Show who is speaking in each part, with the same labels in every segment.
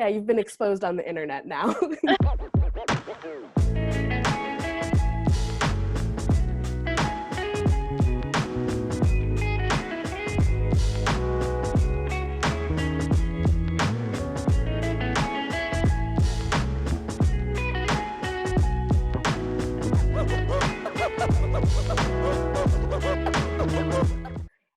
Speaker 1: Yeah, you've been exposed on the internet now.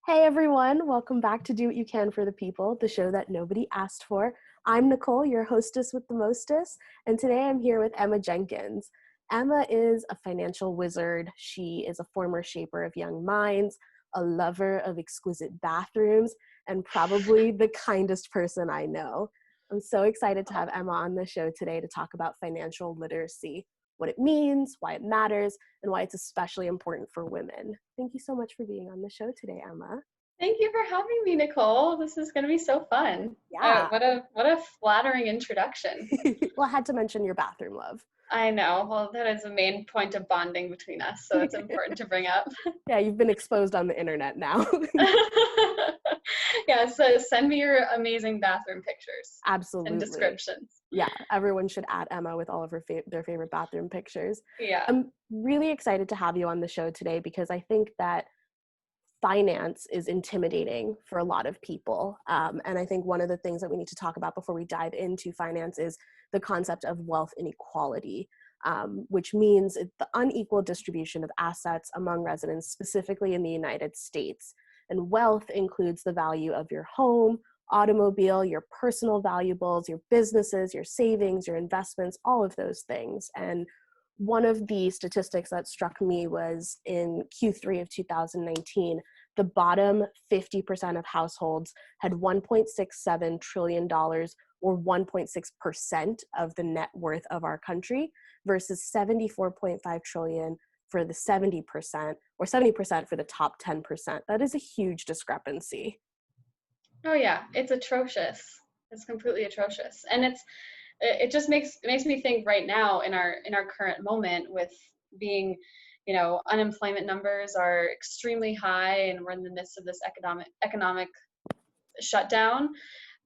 Speaker 1: Hey everyone, welcome back to Do What You Can for the People, the show that nobody asked for. I'm Nicole, your hostess with the mostest, and today I'm here with Emma Jenkins. Emma is a financial wizard. She is a former shaper of young minds, a lover of exquisite bathrooms, and probably the kindest person I know. I'm so excited to have Emma on the show today to talk about financial literacy, what it means, why it matters, and why it's especially important for women. Thank you so much for being on the show today, Emma.
Speaker 2: Thank you for having me, Nicole. This is going to be so fun.
Speaker 1: Yeah.
Speaker 2: What a flattering introduction.
Speaker 1: Well, I had to mention your bathroom love.
Speaker 2: I know. Well, that is a main point of bonding between us, so it's important to bring up.
Speaker 1: Yeah, you've been exposed on the internet now.
Speaker 2: Yeah, so send me your amazing bathroom pictures.
Speaker 1: Absolutely.
Speaker 2: And descriptions.
Speaker 1: Yeah, everyone should add Emma with all of their favorite bathroom pictures.
Speaker 2: Yeah.
Speaker 1: I'm really excited to have you on the show today because I think that finance is intimidating for a lot of people. And I think one of the things that we need to talk about before we dive into finance is the concept of wealth inequality, which means the unequal distribution of assets among residents, specifically in the United States. And wealth includes the value of your home, automobile, your personal valuables, your businesses, your savings, your investments, all of those things. And one of the statistics that struck me was in Q3 of 2019, the bottom 50% of households had $1.67 trillion or 1.6% of the net worth of our country versus 74.5 trillion for the 70% or 70% for the top 10%. That is a huge discrepancy.
Speaker 2: Oh yeah, it's atrocious. It's completely atrocious. And it just makes me think right now in our current moment with being, unemployment numbers are extremely high and we're in the midst of this economic shutdown,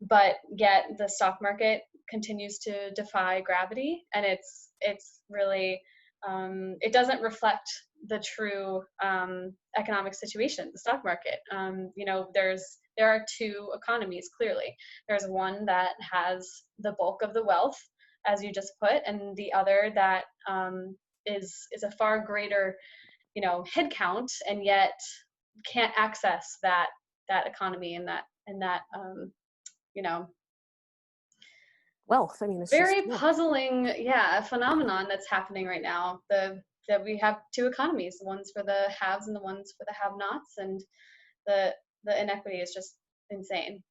Speaker 2: but yet the stock market continues to defy gravity, and it's really it doesn't reflect the true economic situation, the stock market. There are two economies, clearly. There's one that has the bulk of the wealth, as you just put, and the other that is a far greater, head count, and yet can't access that economy and that
Speaker 1: wealth. I mean, it's
Speaker 2: very
Speaker 1: just
Speaker 2: puzzling, phenomenon that's happening right now. That we have two economies, the ones for the haves and the ones for the have-nots, and the inequity is just insane.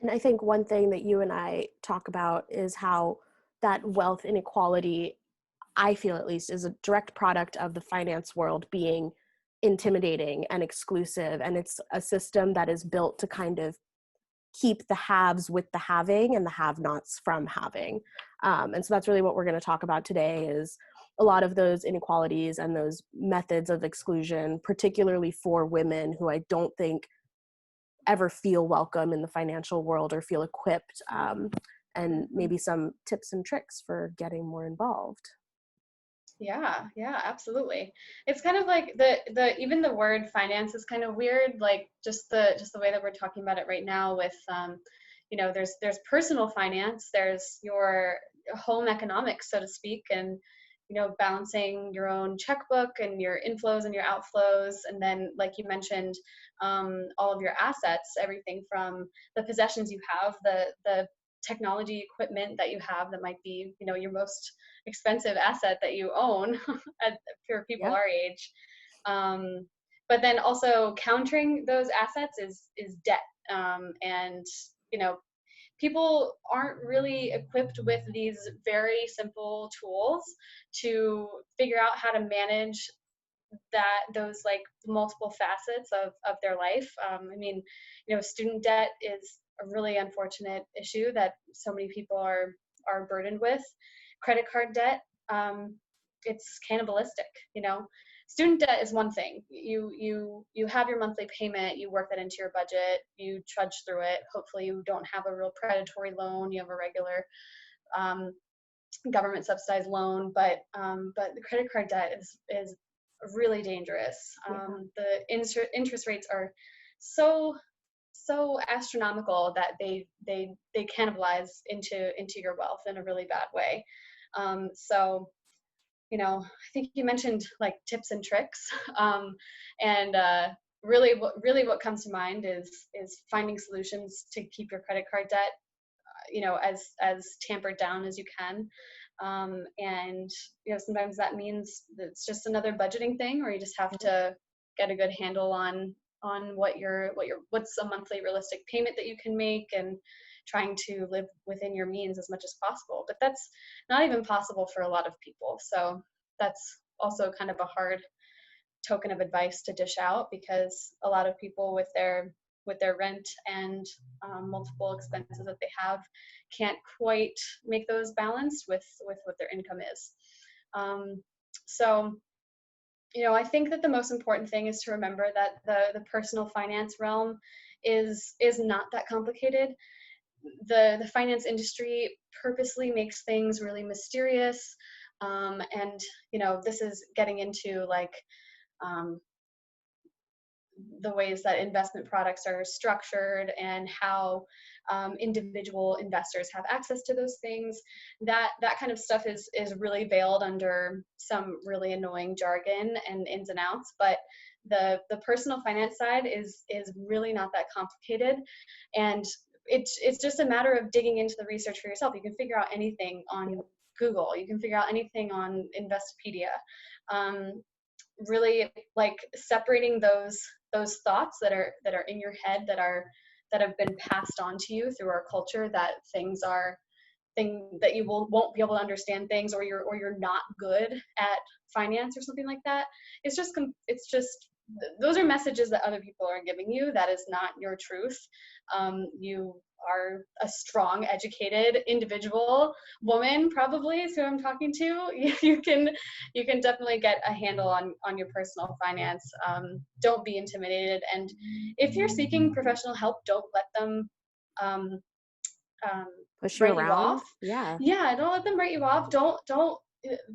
Speaker 1: And I think one thing that you and I talk about is how that wealth inequality, I feel at least, is a direct product of the finance world being intimidating and exclusive. And it's a system that is built to kind of keep the haves with the having and the have-nots from having. And so that's really what we're going to talk about today, is a lot of those inequalities and those methods of exclusion, particularly for women who I don't think ever feel welcome in the financial world or feel equipped, and maybe some tips and tricks for getting more involved.
Speaker 2: Yeah, absolutely. It's kind of like the even the word finance is kind of weird, like just the way that we're talking about it right now with there's personal finance, there's your home economics, so to speak, and balancing your own checkbook and your inflows and your outflows, and then, like you mentioned, all of your assets, everything from the possessions you have, the technology equipment that you have that might be your most expensive asset that you own for people our age, but then also countering those assets is debt, and people aren't really equipped with these very simple tools to figure out how to manage those like multiple facets of their life. Student debt is a really unfortunate issue that so many people are burdened with. Credit card debt, it's cannibalistic, student debt is one thing. You have your monthly payment, you work that into your budget, you trudge through it. Hopefully you don't have a real predatory loan, you have a regular government subsidized loan, but the credit card debt is really dangerous. The interest rates are so astronomical that they cannibalize into your wealth in a really bad way. So, you know, I think you mentioned like tips and tricks, and really what comes to mind is finding solutions to keep your credit card debt, you know, as tampered down as you can. And you know, sometimes that means that it's just another budgeting thing, or you just have to get a good handle on what's a monthly realistic payment that you can make, and trying to live within your means as much as possible. But that's not even possible for a lot of people. So that's also kind of a hard token of advice to dish out, because a lot of people with their rent and multiple expenses that they have can't quite make those balanced with what their income is. So, you know, I think that the most important thing is to remember that the personal finance realm is not that complicated. The finance industry purposely makes things really mysterious, and you know, this is getting into like the ways that investment products are structured and how individual investors have access to those things. That kind of stuff is really veiled under some really annoying jargon and ins and outs. But the personal finance side is really not that complicated, and it's just a matter of digging into the research for yourself. You can figure out anything on Google. You can figure out anything on Investopedia. Really like separating those thoughts that are in your head that have been passed on to you through our culture, that that you won't be able to understand things, or you're not good at finance or something like that. It's just those are messages that other people are giving you. That is not your truth. You are a strong, educated individual woman, probably is who I'm talking to. You can definitely get a handle on your personal finance. Don't be intimidated, and if you're seeking professional help, don't let them
Speaker 1: push you
Speaker 2: write you
Speaker 1: around.
Speaker 2: off.
Speaker 1: Yeah,
Speaker 2: Don't let them write you off. Don't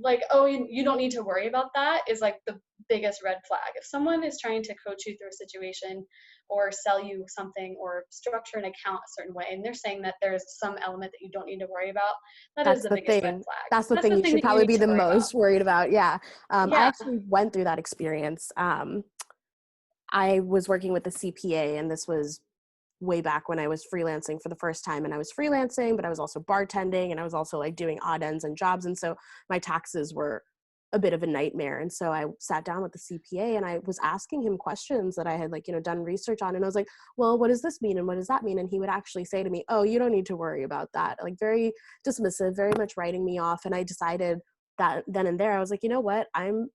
Speaker 2: like, oh, you don't need to worry about that, is like the biggest red flag. If someone is trying to coach you through a situation or sell you something or structure an account a certain way, and they're saying that there's some element that you don't need to worry about, that's the biggest red flag.
Speaker 1: That's the thing you should probably be the most worried about. Yeah. I actually went through that experience. I was working with the CPA, and this was way back when I was freelancing for the first time, and I was freelancing, but I was also bartending, and I was also like doing odd ends and jobs. And so my taxes were a bit of a nightmare. And so I sat down with the CPA, and I was asking him questions that I had like, you know, done research on. And I was like, well, what does this mean? And what does that mean? And he would actually say to me, oh, you don't need to worry about that. Like very dismissive, very much writing me off. And I decided that then and there, I was like, you know what? I'm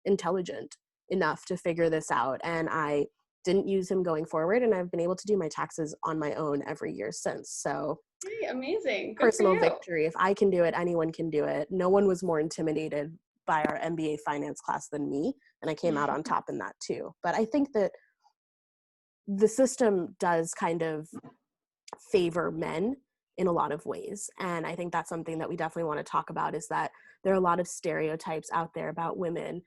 Speaker 1: intelligent enough to figure this out. And I didn't use him going forward, and I've been able to do my taxes on my own every year since. So
Speaker 2: hey, amazing. Good
Speaker 1: personal victory. If I can do it, anyone can do it. No one was more intimidated by our MBA finance class than me, and I came out on top in that too. But I think that the system does kind of favor men in a lot of ways, and I think that's something that we definitely want to talk about, is that there are a lot of stereotypes out there about women,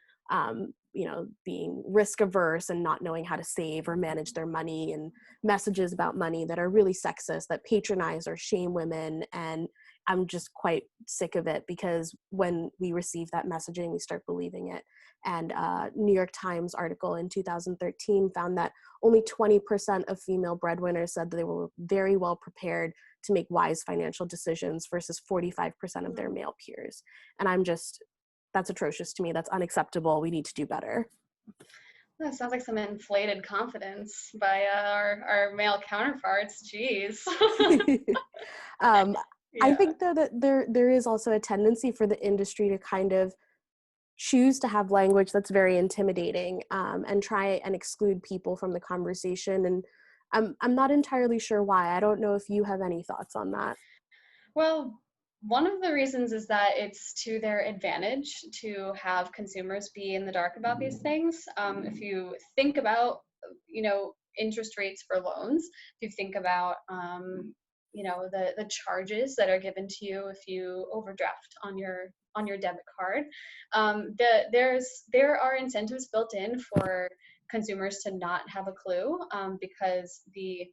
Speaker 1: you know, being risk averse and not knowing how to save or manage their money, and messages about money that are really sexist, that patronize or shame women. And I'm just quite sick of it, because when we receive that messaging, we start believing it. And New York Times article in 2013 found that only 20% of female breadwinners said that they were very well prepared to make wise financial decisions versus 45% of their male peers. And that's atrocious to me. That's unacceptable. We need to do better.
Speaker 2: That sounds like some inflated confidence by our male counterparts. Jeez.
Speaker 1: I think though that there is also a tendency for the industry to kind of choose to have language that's very intimidating, and try and exclude people from the conversation. And I'm not entirely sure why. I don't know if you have any thoughts on that.
Speaker 2: Well, one of the reasons is that it's to their advantage to have consumers be in the dark about these things. If you think about, interest rates for loans, if you think about, the charges that are given to you if you overdraft on your debit card, there are incentives built in for consumers to not have a clue, because the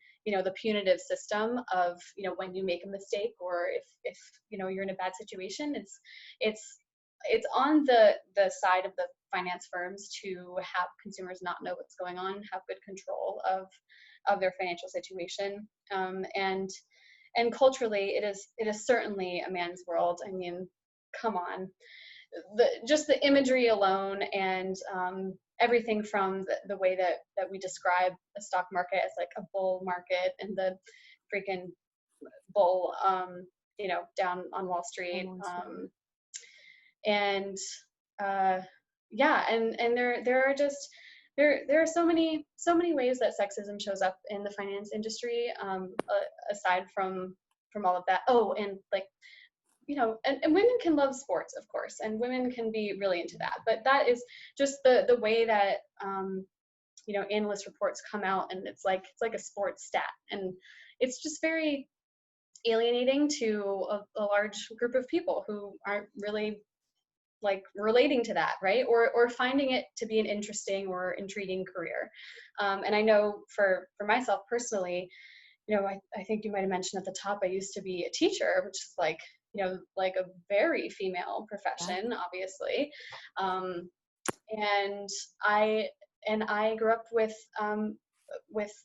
Speaker 2: punitive system of, when you make a mistake, or if you're in a bad situation, it's on the side of the finance firms to have consumers not know what's going on, have good control of their financial situation, and culturally, it is certainly a man's world. I mean, come on, just the imagery alone, and everything from the way that we describe the stock market as like a bull market, and the freaking bull, down on Wall Street, and there are just there are so many ways that sexism shows up in the finance industry, aside from all of that. Oh, and like, and women can love sports, of course, and women can be really into that, but that is just the way that analyst reports come out, and it's like a sports stat, and it's just very alienating to a large group of people who aren't really like relating to that, right? Or finding it to be an interesting or intriguing career. And I know for myself personally, I think you might have mentioned at the top, I used to be a teacher, which is like a very female profession, obviously. And I grew up with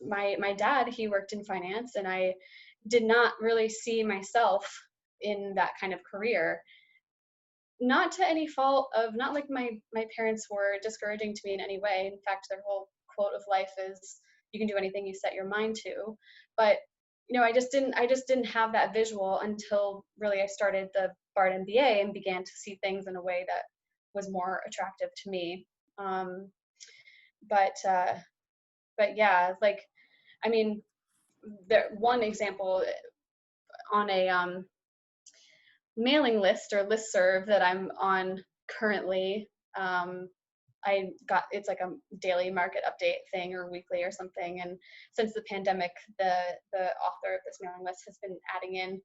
Speaker 2: my dad. He worked in finance, and I did not really see myself in that kind of career. Not to any fault of, not like my parents were discouraging to me in any way. In fact, their whole quote of life is, you can do anything you set your mind to. But I just didn't have that visual until really I started the Bard MBA and began to see things in a way that was more attractive to me. But yeah, like, I mean, one example on a mailing list or listserv that I'm on currently, it's like a daily market update thing, or weekly or something. And since the pandemic, the author of this mailing list has been adding in,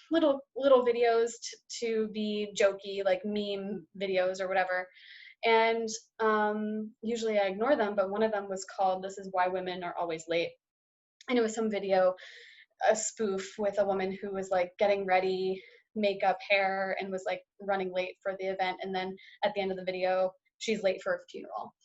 Speaker 2: little videos to be jokey, like meme videos or whatever. And usually I ignore them, but one of them was called "This is Why Women Are Always Late." And it was some video, a spoof with a woman who was like getting ready, makeup, hair, and was like running late for the event. And then at the end of the video, she's late for a funeral.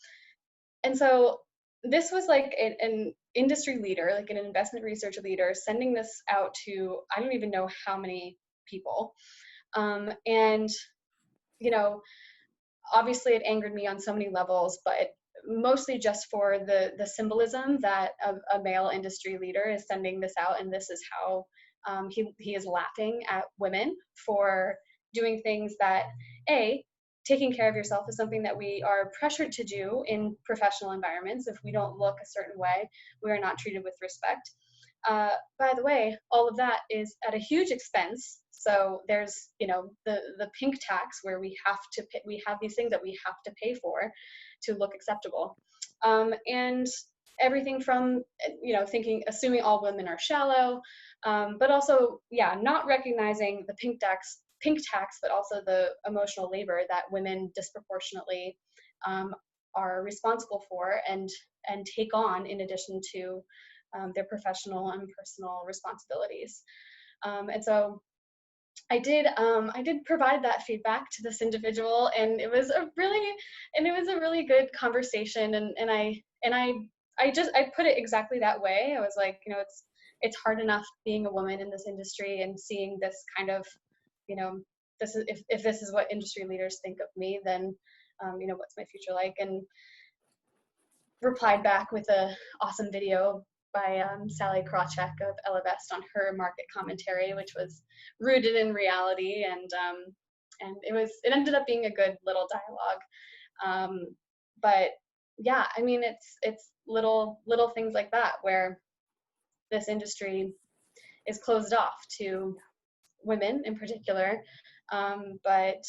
Speaker 2: And so this was like an industry leader, like an investment research leader, sending this out to, I don't even know how many people. And, obviously it angered me on so many levels, but mostly just for the symbolism that a male industry leader is sending this out, and this is how he is laughing at women for doing things that, taking care of yourself is something that we are pressured to do in professional environments. If we don't look a certain way, we are not treated with respect. By the way, all of that is at a huge expense. So there's, the pink tax, where we have these things that we have to pay for to look acceptable. And everything from, assuming all women are shallow, but also, not recognizing the pink tax, but also the emotional labor that women disproportionately are responsible for and take on, in addition to their professional and personal responsibilities. And so I did provide that feedback to this individual, and it was a really good conversation. And I put it exactly that way. I was like, it's hard enough being a woman in this industry and seeing this kind of, this is, if this is what industry leaders think of me, then what's my future like? And replied back with a awesome video by Sally Krawcheck of Ellevest on her market commentary, which was rooted in reality, and it ended up being a good little dialogue. But yeah, I mean, it's little things like that where this industry is closed off to women in particular, but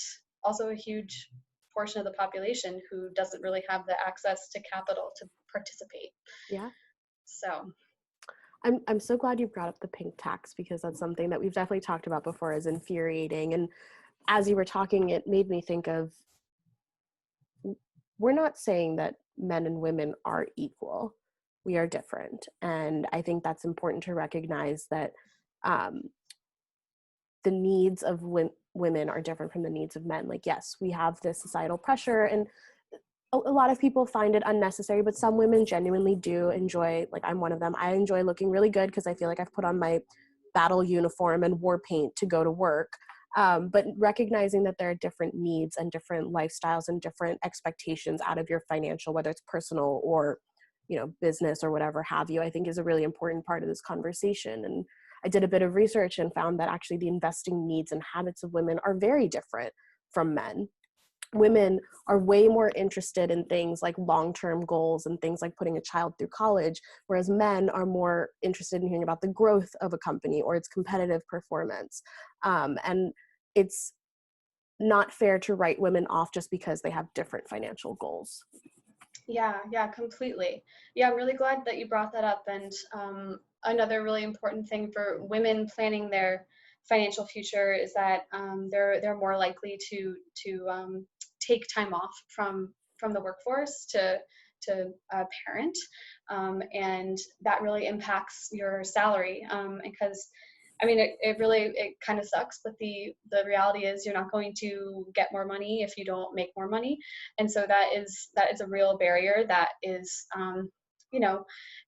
Speaker 2: also a huge portion of the population who doesn't really have the access to capital to participate.
Speaker 1: Yeah.
Speaker 2: So
Speaker 1: I'm so glad you brought up the pink tax, because that's something that we've definitely talked about before as infuriating. And as you were talking, it made me think of, we're not saying that men and women are equal. We are different. And I think that's important to recognize that the needs of women are different from the needs of men. Like, yes, we have this societal pressure, and a lot of people find it unnecessary, but some women genuinely do enjoy, like I'm one of them. I enjoy looking really good because I feel like I've put on my battle uniform and war paint to go to work. But recognizing that there are different needs and different lifestyles and different expectations out of your financial, whether it's personal or, business or whatever have you, I think is a really important part of this conversation. And I did a bit of research and found that actually the investing needs and habits of women are very different from men. Women are way more interested in things like long-term goals and things like putting a child through college, whereas men are more interested in hearing about the growth of a company or its competitive performance. And it's not fair to write women off just because they have different financial goals.
Speaker 2: Yeah, completely. Yeah, I'm really glad that you brought that up. And another really important thing for women planning their financial future is that they're more likely to take time off from the workforce to parent, and that really impacts your salary, because I mean, it kind of sucks, but the reality is you're not going to get more money if you don't make more money. And so that is a real barrier that is,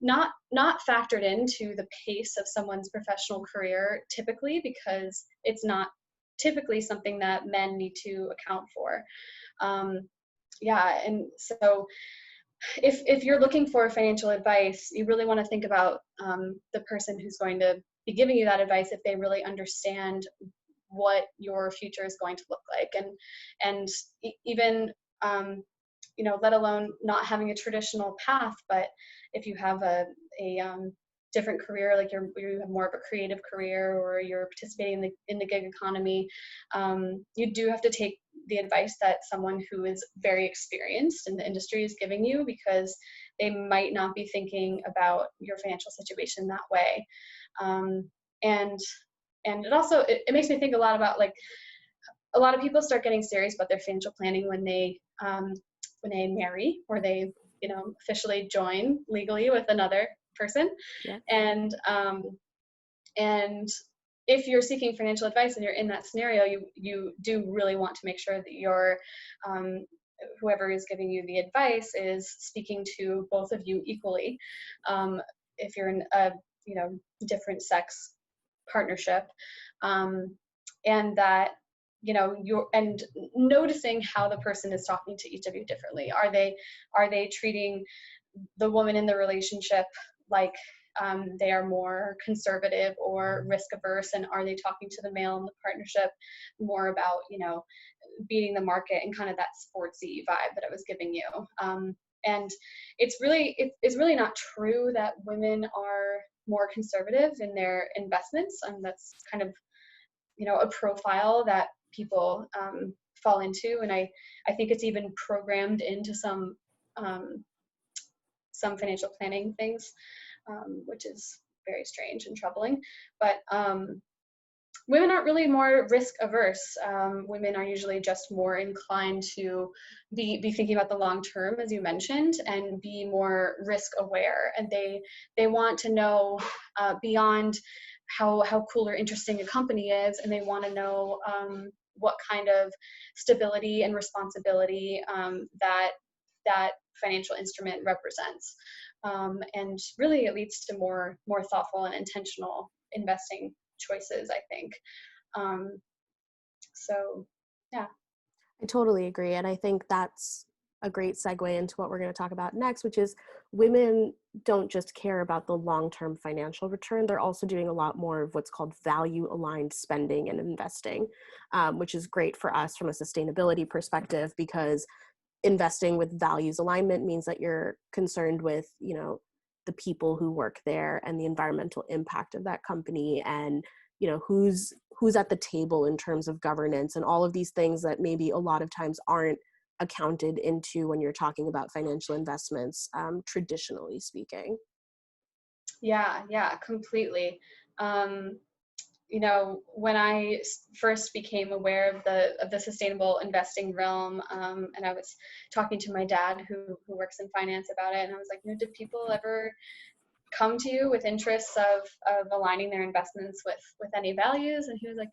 Speaker 2: not factored into the pace of someone's professional career typically, because it's not typically something that men need to account for. And so if you're looking for financial advice, you really want to think about the person who's going to be giving you that advice, if they really understand what your future is going to look like, and even let alone not having a traditional path. But if you have a different career, like you have more of a creative career, or you're participating in the gig economy, you do have to take the advice that someone who is very experienced in the industry is giving you, because they might not be thinking about your financial situation that way. And it also it makes me think a lot about, like, a lot of people start getting serious about their financial planning when they marry, or they officially join legally with another person.
Speaker 1: Yeah.
Speaker 2: And if you're seeking financial advice and you're in that scenario, you do really want to make sure that your whoever is giving you the advice is speaking to both of you equally. If you're in a different sex partnership, and that you're and noticing how the person is talking to each of you differently. Are they treating the woman in the relationship like they are more conservative or risk averse, and are they talking to the male in the partnership more about beating the market and kind of that sportsy vibe that I was giving you? And it's really not true that women are more conservative in their investments, and that's kind of a profile that people fall into, and I think it's even programmed into some financial planning things, which is very strange and troubling. But women aren't really more risk averse. Women are usually just more inclined to be thinking about the long term, as you mentioned, and be more risk aware. And they want to know beyond how cool or interesting a company is, and they want to know what kind of stability and responsibility that financial instrument represents. And really, it leads to more thoughtful and intentional investing choices, I think. So yeah.
Speaker 1: I totally agree. And I think that's a great segue into what we're going to talk about next, which is women don't just care about the long-term financial return. They're also doing a lot more of what's called value-aligned spending and investing, which is great for us from a sustainability perspective, because investing with values alignment means that you're concerned with, the people who work there and the environmental impact of that company, and who's at the table in terms of governance and all of these things that maybe a lot of times aren't accounted into when you're talking about financial investments, traditionally speaking.
Speaker 2: Yeah, completely. When I first became aware of the sustainable investing realm, and I was talking to my dad who works in finance about it, and I was like, did people ever come to you with interests of aligning their investments with any values? And he was like,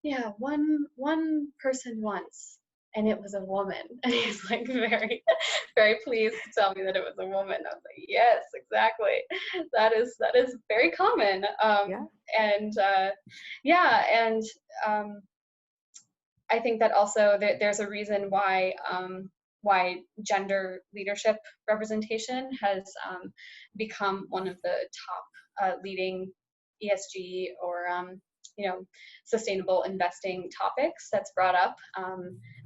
Speaker 2: yeah, one person once, and it was a woman. And he's like very, very pleased to tell me that it was a woman. I was like, yes, exactly. That is very common.
Speaker 1: Yeah.
Speaker 2: And I think that also there's a reason why gender leadership representation has become one of the top leading ESG or sustainable investing topics that's brought up,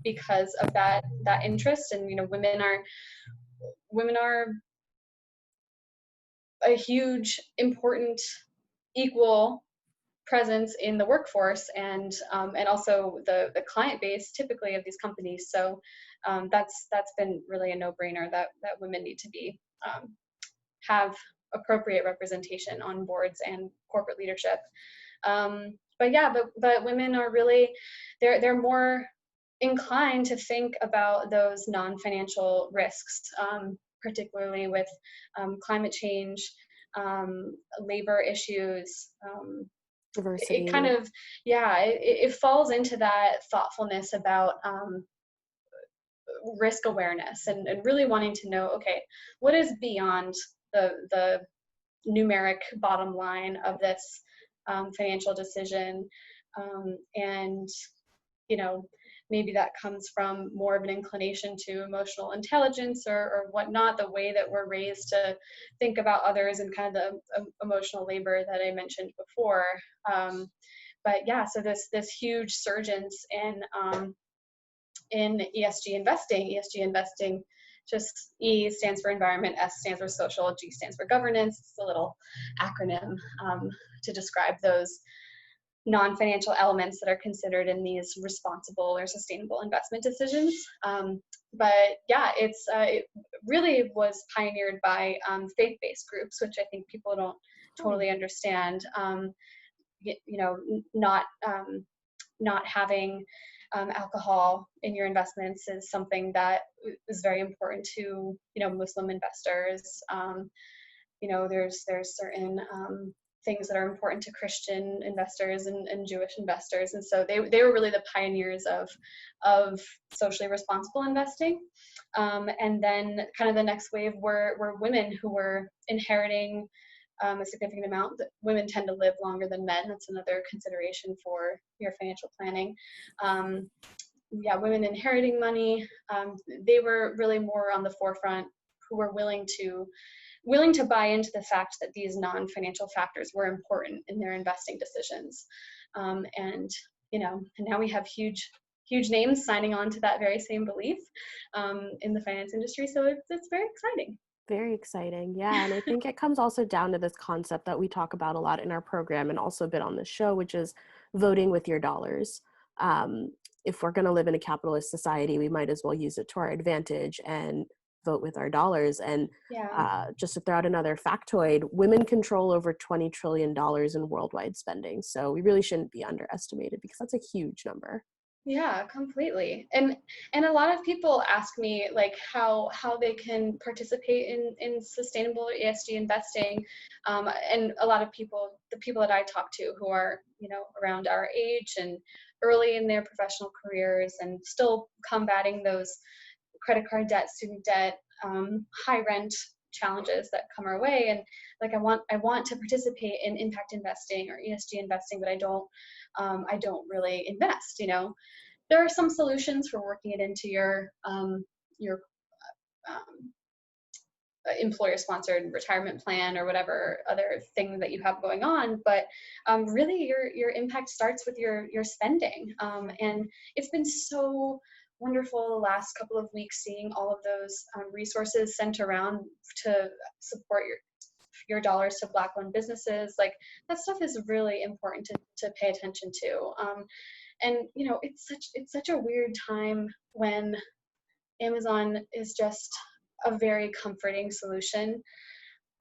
Speaker 2: because of that interest. And women are a huge, important, equal presence in the workforce, and also the client base typically of these companies. So that's been really a no-brainer that women need to be have appropriate representation on boards and corporate leadership. But women are really they're more inclined to think about those non-financial risks, particularly with climate change, labor issues.
Speaker 1: Diversity.
Speaker 2: It kind of, it falls into that thoughtfulness about risk awareness, and really wanting to know, okay, what is beyond the numeric bottom line of this financial decision, and maybe that comes from more of an inclination to emotional intelligence or whatnot, the way that we're raised to think about others and kind of the emotional labor that I mentioned before. So this huge surgence in ESG investing. ESG investing, just E stands for environment, S stands for social, G stands for governance. It's a little acronym to describe those non-financial elements that are considered in these responsible or sustainable investment decisions. It really was pioneered by faith-based groups, which I think people don't totally understand. Not having alcohol in your investments is something that is very important to Muslim investors. There's certain things that are important to Christian investors and Jewish investors, and so they were really the pioneers of socially responsible investing. And then kind of the next wave were women who were inheriting a significant amount. Women tend to live longer than men. That's another consideration for your financial planning. Women inheriting money. They were really more on the forefront, who were willing to buy into the fact that these non-financial factors were important in their investing decisions. And now we have huge names signing on to that very same belief in the finance industry. So it's very exciting.
Speaker 1: Very exciting. Yeah. And I think it comes also down to this concept that we talk about a lot in our program and also a bit on the show, which is voting with your dollars. If we're going to live in a capitalist society, we might as well use it to our advantage and vote with our dollars. And just to throw out another factoid, women control over $20 trillion in worldwide spending. So we really shouldn't be underestimated, because that's a huge number.
Speaker 2: Yeah, completely. And a lot of people ask me like how they can participate in sustainable ESG investing. And a lot of people, the people that I talk to who are, around our age and early in their professional careers and still combating those credit card debt, student debt, high rent challenges that come our way, and like I want to participate in impact investing or ESG investing, but I don't really invest. There are some solutions for working it into your employer-sponsored retirement plan or whatever other thing that you have going on, but really your impact starts with your spending. And it's been so wonderful the last couple of weeks seeing all of those resources sent around to support your dollars to Black-owned businesses. Like, that stuff is really important to pay attention to. And you know, it's such a weird time when Amazon is just a very comforting solution.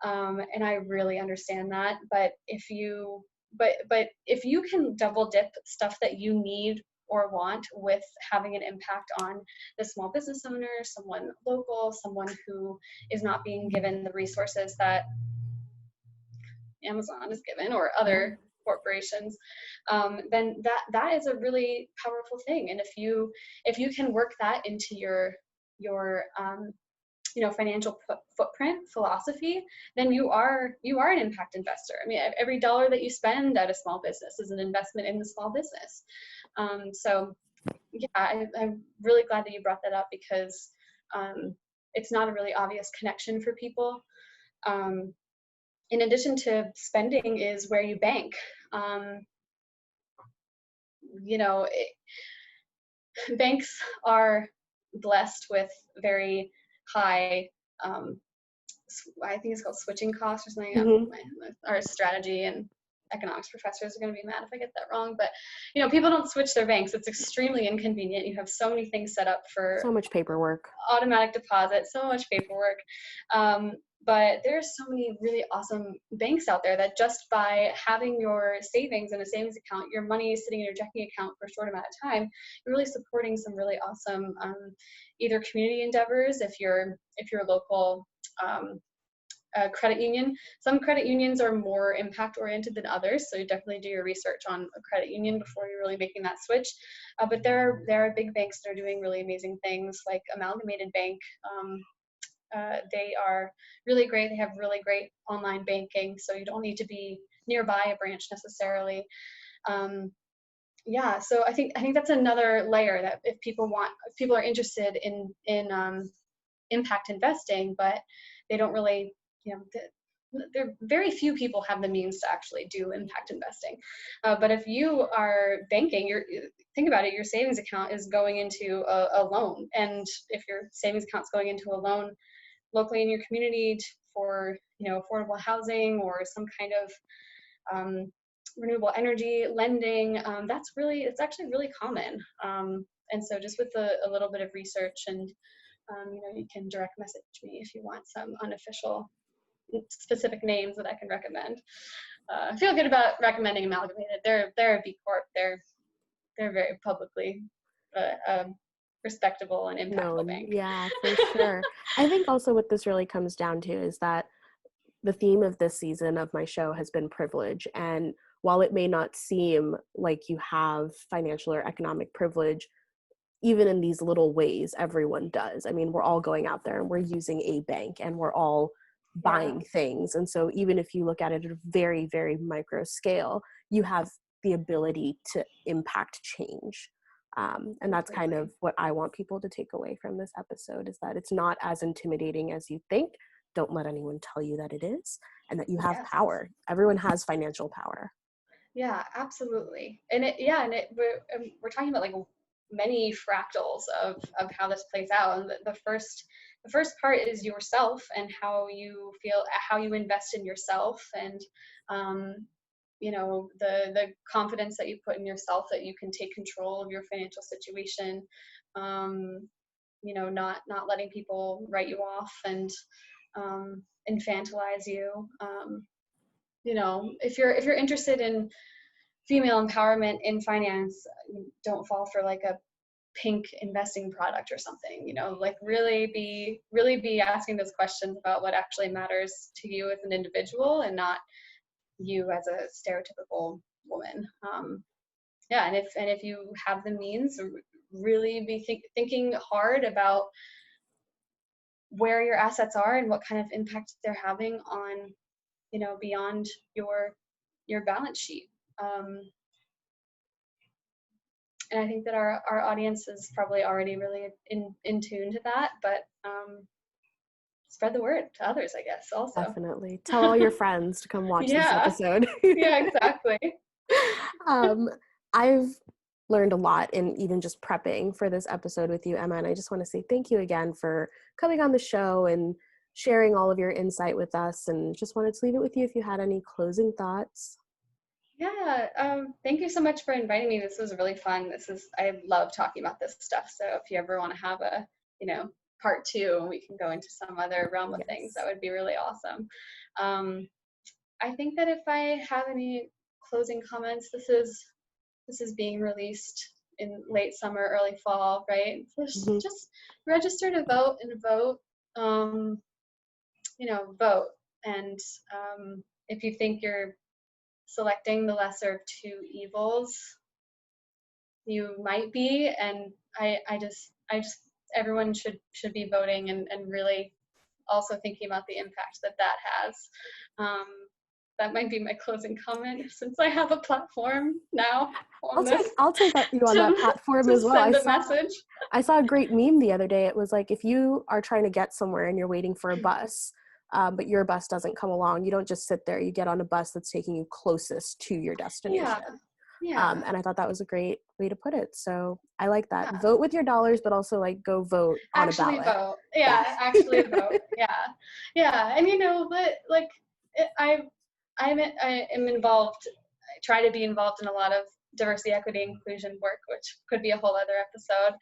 Speaker 2: And I really understand that. But if you can double dip stuff that you need or want with having an impact on the small business owner, someone local, someone who is not being given the resources that Amazon is given or other corporations, then that is a really powerful thing. And if you can work that into your financial footprint philosophy, then you are an impact investor. I mean, every dollar that you spend at a small business is an investment in the small business. So yeah, I'm really glad that you brought that up, because it's not a really obvious connection for people. In addition to spending is where you bank. Banks are blessed with very high, I think it's called switching costs or something.
Speaker 1: Mm-hmm.
Speaker 2: Our strategy and economics professors are going to be mad if I get that wrong, but people don't switch their banks. It's extremely inconvenient. You have so many things set up for
Speaker 1: So much paperwork,
Speaker 2: automatic deposit, so much paperwork. But there's so many really awesome banks out there that just by having your savings in a savings account, your money sitting in your checking account for a short amount of time, you're really supporting some really awesome either community endeavors if you're a local credit union. Some credit unions are more impact oriented than others, so you definitely do your research on a credit union before you're really making that switch. But there are big banks that are doing really amazing things, like Amalgamated Bank. They are really great. They have really great online banking, so you don't need to be nearby a branch necessarily. So I think that's another layer, that if people are interested in impact investing, but they don't really, there very few people have the means to actually do impact investing. But if you are banking, think about it, your savings account is going into a loan. And if your savings account's going into a loan locally in your community for, affordable housing or some kind of renewable energy lending, it's actually really common. And so just with a little bit of research and, you can direct message me if you want some unofficial specific names that I can recommend. I feel good about recommending Amalgamated. They're a B Corp. They're very publicly respectable and impactful bank.
Speaker 1: Yeah, for sure. I think also what this really comes down to is that the theme of this season of my show has been privilege. And while it may not seem like you have financial or economic privilege, even in these little ways, everyone does. I mean, we're all going out there and we're using a bank and we're all buying things. And so even if you look at it at a very, very micro scale, you have the ability to impact change. And that's kind of what I want people to take away from this episode, is that it's not as intimidating as you think. Don't let anyone tell you that it is, and that you have power. Everyone has financial power.
Speaker 2: Yeah, absolutely. And we're talking about like many fractals of how this plays out. And the first part is yourself and how you feel, how you invest in yourself, and the confidence that you put in yourself that you can take control of your financial situation. Not letting people write you off and infantilize you. If you're interested in female empowerment in finance, don't fall for like a pink investing product or something. Like really be asking those questions about what actually matters to you as an individual, and not you as a stereotypical woman. And if you have the means, really be thinking hard about where your assets are and what kind of impact they're having on, beyond your balance sheet. And I think that our audience is probably already really in tune to that, but spread the word to others, I guess, also.
Speaker 1: Definitely. Tell all your friends to come watch this episode.
Speaker 2: Yeah, exactly.
Speaker 1: I've learned a lot in even just prepping for this episode with you, Emma, and I just want to say thank you again for coming on the show and sharing all of your insight with us, and just wanted to leave it with you if you had any closing thoughts.
Speaker 2: Yeah, thank you so much for inviting me. This was really fun. I love talking about this stuff. So if you ever want to have a, part 2, and we can go into some other realm of things, that would be really awesome. I think that if I have any closing comments, this is being released in late summer, early fall, right? So just register to vote and vote. Vote. And if you think you're selecting the lesser of two evils, you might be. And I just everyone should be voting and really also thinking about the impact that has. That might be my closing comment, since I have a platform now.
Speaker 1: I'll take you on that platform as well.
Speaker 2: Send a message.
Speaker 1: I saw a great meme the other day. It was like, if you are trying to get somewhere and you're waiting for a bus, but your bus doesn't come along, you don't just sit there. You get on a bus that's taking you closest to your destination.
Speaker 2: Yeah.
Speaker 1: And I thought that was a great way to put it. So I like that. Yeah. Vote with your dollars, but also like go vote on a ballot.
Speaker 2: Vote. Yeah, actually vote. Yeah. And I am involved. I try to be involved in a lot of diversity, equity, inclusion work, which could be a whole other episode.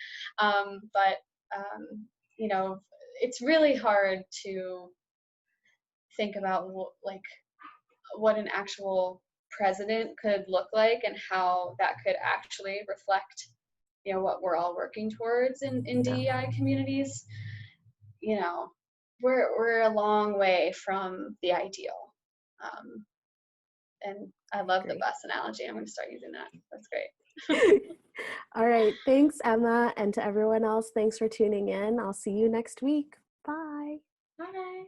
Speaker 2: But it's really hard to think about what an actual president could look like and how that could actually reflect what we're all working towards in DEI communities. We're a long way from the ideal. And I love the bus analogy. I'm going to start using that. That's great.
Speaker 1: All right. Thanks, Emma. And to everyone else, thanks for tuning in. I'll see you next week. Bye.
Speaker 2: Bye.